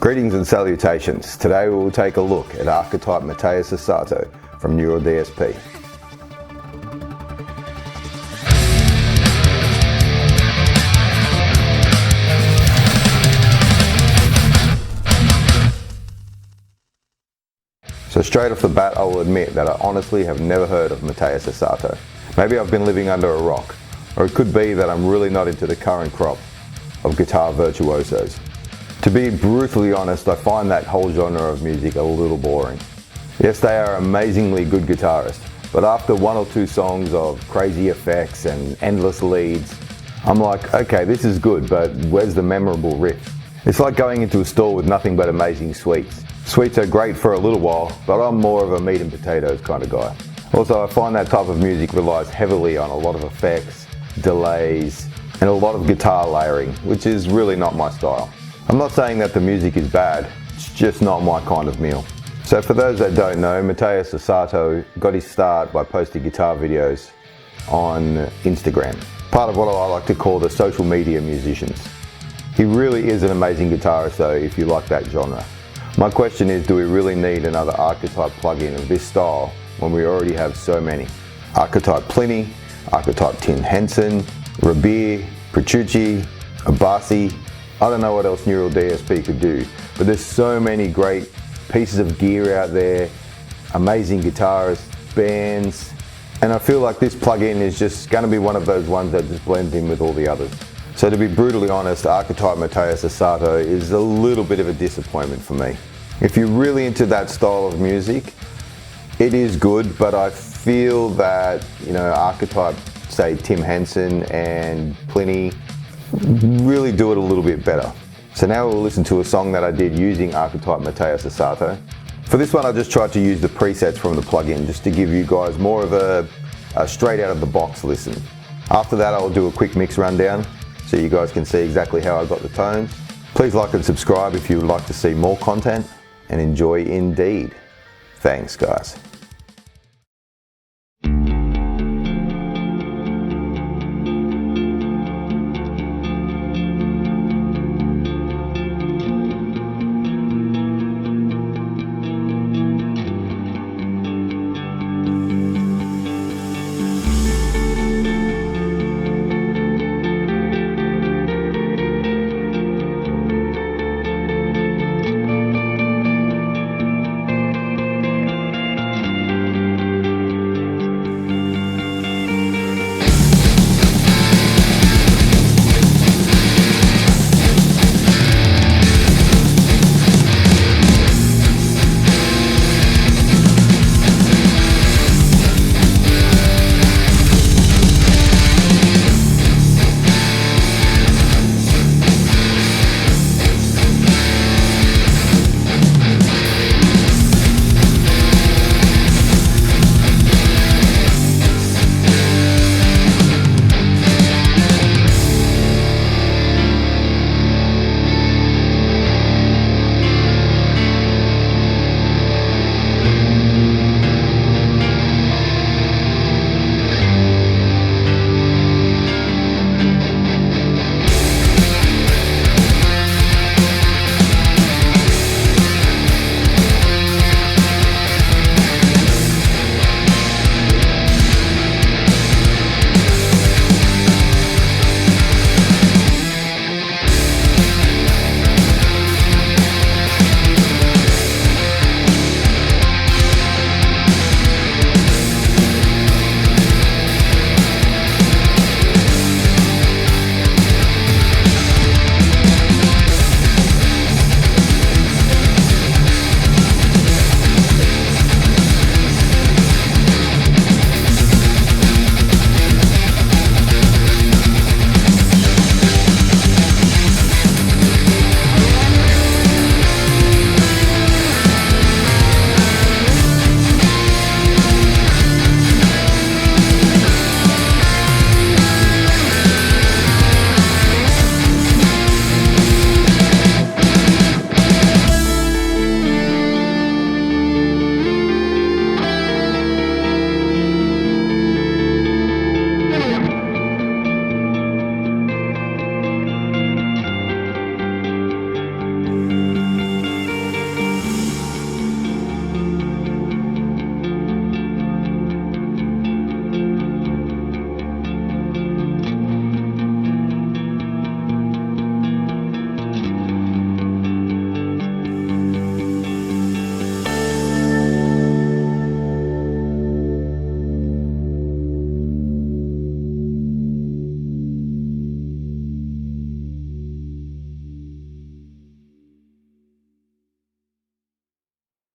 Greetings and salutations. Today we will take a look at Archetype Mateus Asato from Neural DSP. So straight off the bat, I will admit that I honestly have never heard of Mateus Asato. Maybe I've been living under a rock, or it could be that I'm really not into the current crop of guitar virtuosos. To be brutally honest, I find that whole genre of music a little boring. Yes, they are amazingly good guitarists, but after one or two songs of crazy effects and endless leads, I'm like, okay, this is good, but where's the memorable riff? It's like going into a store with nothing but amazing sweets. Sweets are great for a little while, but I'm more of a meat and potatoes kind of guy. Also, I find that type of music relies heavily on a lot of effects, delays, and a lot of guitar layering, which is really not my style. I'm not saying that the music is bad, it's just not my kind of meal. So for those that don't know, Mateus Asato got his start by posting guitar videos on Instagram, part of what I like to call the social media musicians. He really is an amazing guitarist though, if you like that genre. My question is, do we really need another Archetype plugin of this style when we already have so many? Archetype Pliny, Archetype Tim Henson, Rabir, Petrucci, Abasi. I don't know what else Neural DSP could do, but there's so many great pieces of gear out there, amazing guitarists, bands, and I feel like this plugin is just going to be one of those ones that just blends in with all the others. So to be brutally honest, Archetype Mateus Asato is a little bit of a disappointment for me. If you're really into that style of music, it is good, but I feel that, Archetype, say Tim Henson and Pliny, really do it a little bit better. So now we'll listen to a song that I did using Archetype Mateus Asato. For this one I just tried to use the presets from the plugin just to give you guys more of a straight out of the box listen. After that I'll do a quick mix rundown so you guys can see exactly how I got the tones. Please like and subscribe if you would like to see more content, and enjoy indeed. Thanks guys.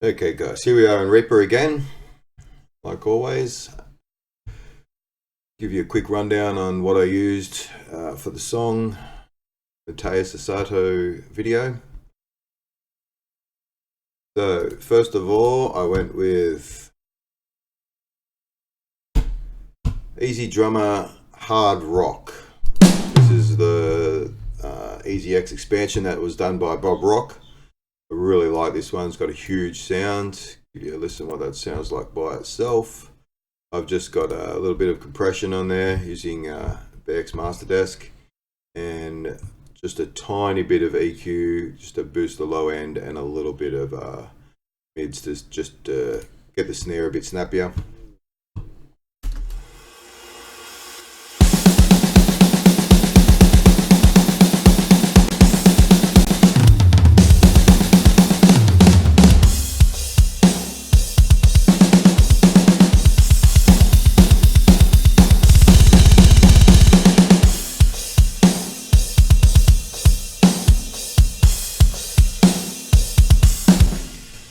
Okay guys, here we are in Reaper again, like always. Give you a quick rundown on what I used for the song Mateus Asato video. So first of all, I went with Easy Drummer Hard Rock. This is the Easy X expansion that was done by Bob Rock. I really like this one. It's got a huge sound. Give you a listen what that sounds like by itself. I've just got a little bit of compression on there using BX Master Desk, and just a tiny bit of EQ just to boost the low end, and a little bit of mids to just get the snare a bit snappier.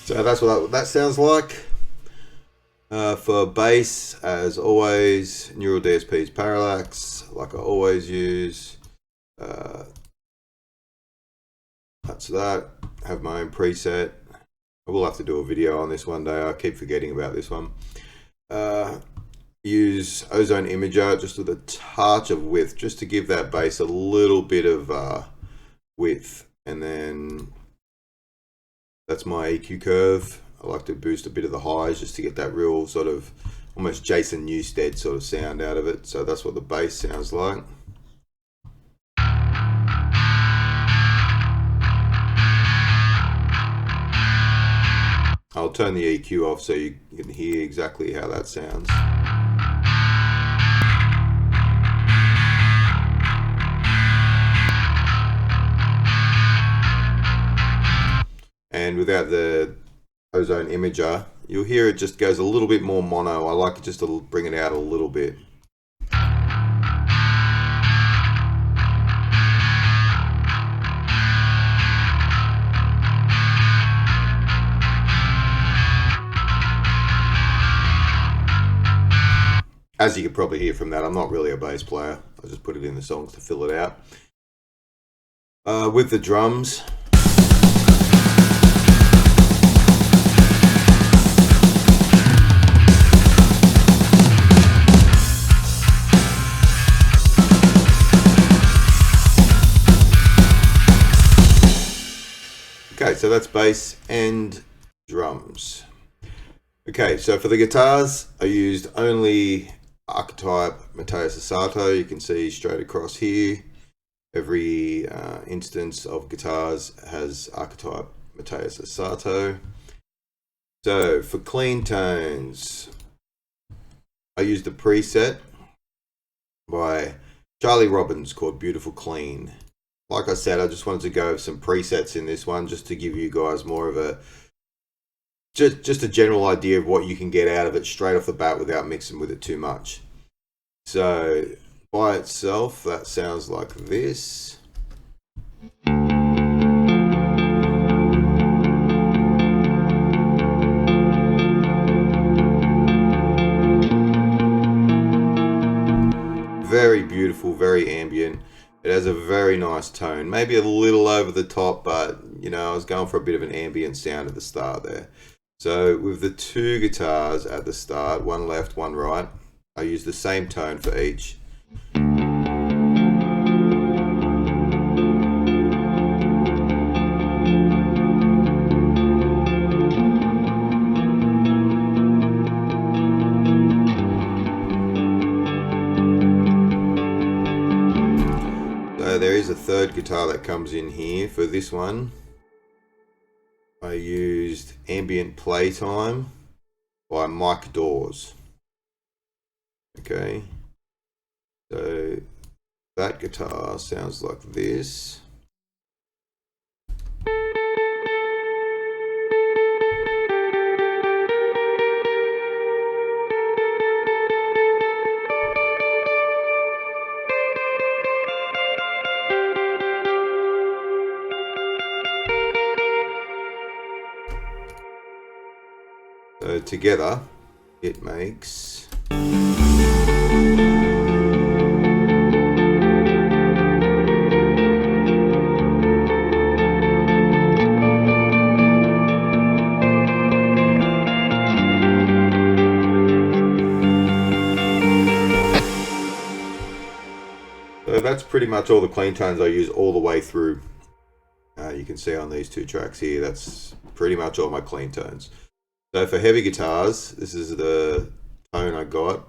So that's what that sounds like. For bass, as always, Neural DSP's Parallax, like I always use. That's that. Have my own preset. I will have to do a video on this one day. I keep forgetting about this one. Use Ozone Imager just with a touch of width, just to give that bass a little bit of width, and then that's my EQ curve. I like to boost a bit of the highs just to get that real sort of almost Jason Newsted sort of sound out of it. So that's what the bass sounds like. I'll turn the EQ off so you can hear exactly how that sounds. And without the Ozone Imager, you'll hear it just goes a little bit more mono. I like it just to bring it out a little bit. As you can probably hear from that, I'm not really a bass player. I just put it in the songs to fill it out. With the drums, okay, so that's bass and drums. Okay, so for the guitars, I used only Archetype Mateus Asato. You can see straight across here, every instance of guitars has Archetype Mateus Asato. So for clean tones, I used a preset by Charlie Robbins called Beautiful Clean. Like I said, I just wanted to go with some presets in this one just to give you guys more of a just a general idea of what you can get out of it straight off the bat without mixing with it too much. So by itself, that sounds like this. Very beautiful, very ambient. It has a very nice tone, maybe a little over the top, but you know, I was going for a bit of an ambient sound at the start there. So with the two guitars at the start, one left, one right, I use the same tone for each. So there is a third guitar that comes in here. For this one, I used Ambient Playtime by Mike Dawes. Okay, so that guitar sounds like this. So together it makes so that's pretty much all the clean tones I use all the way through. You can see on these two tracks here, that's pretty much all my clean tones. So for heavy guitars, this is the tone I got.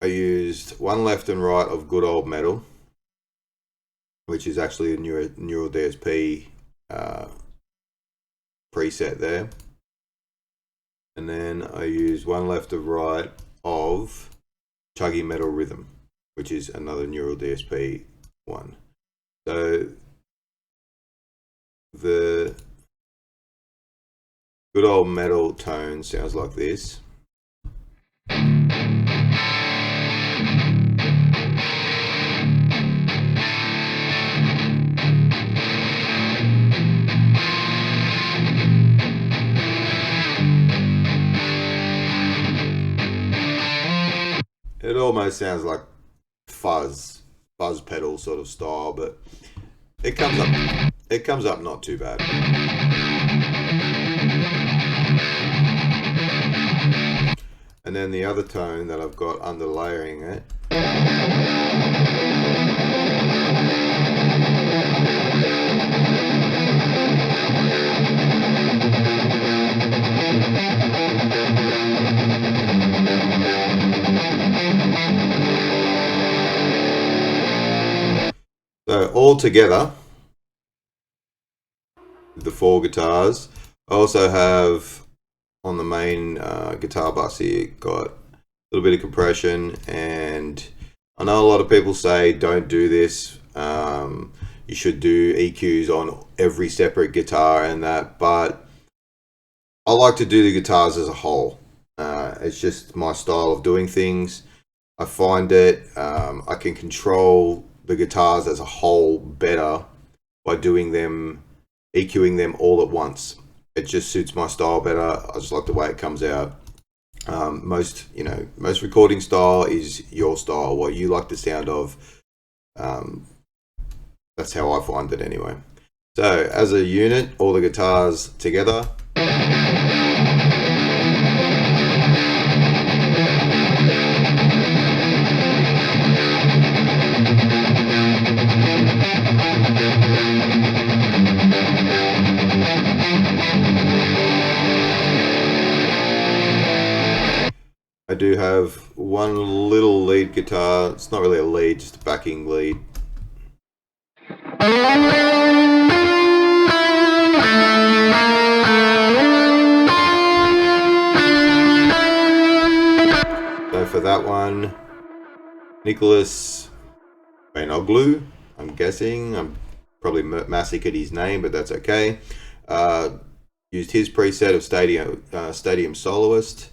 I used one left and right of good old metal, which is actually a Neural DSP preset there. And then I used one left and right of chuggy metal rhythm, which is another Neural DSP one. So the good old metal tone sounds like this. It almost sounds like fuzz pedal sort of style, but it comes up not too bad. And then the other tone that I've got underlayering it so all together, the four guitars. I also have on the main guitar bus here got a little bit of compression, and I know a lot of people say don't do this, you should do EQs on every separate guitar and that, but I like to do the guitars as a whole. It's just my style of doing things. I find it I can control the guitars as a whole better by doing them, EQing them all at once. It just suits my style better. I just like the way it comes out. Most recording style is your style, what you like the sound of. That's how I find it anyway. So as a unit, all the guitars together. I do have one little lead guitar. It's not really a lead, just a backing lead. So for that one, Nicholas Benoglu, I'm guessing. I'm probably massacred his name, but that's okay. Used his preset of Stadium Soloist.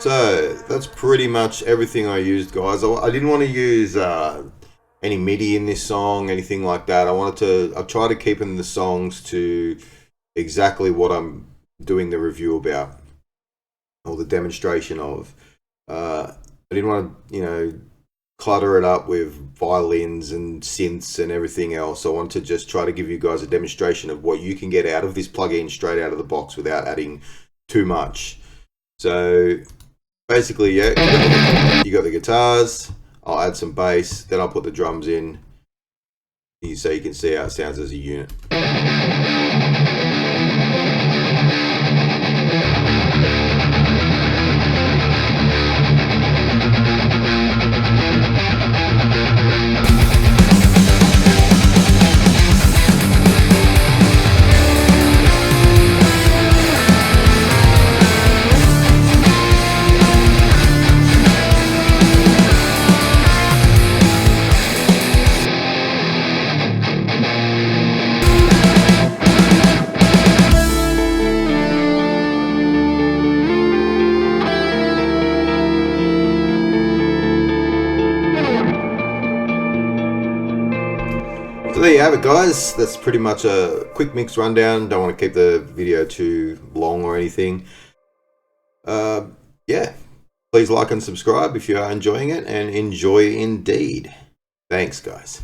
So that's pretty much everything I used, guys. I didn't want to use any MIDI in this song, anything like that. I try to keep in the songs to exactly what I'm doing the review about or the demonstration of. I didn't want to, clutter it up with violins and synths and everything else. I want to just try to give you guys a demonstration of what you can get out of this plugin straight out of the box without adding too much. So basically, yeah, you got the guitars. I'll add some bass, then I'll put the drums in, so you can see how it sounds as a unit. have it, guys. That's pretty much a quick mix rundown. Don't want to keep the video too long or anything. Yeah, please like and subscribe if you are enjoying it, and enjoy indeed. Thanks, guys.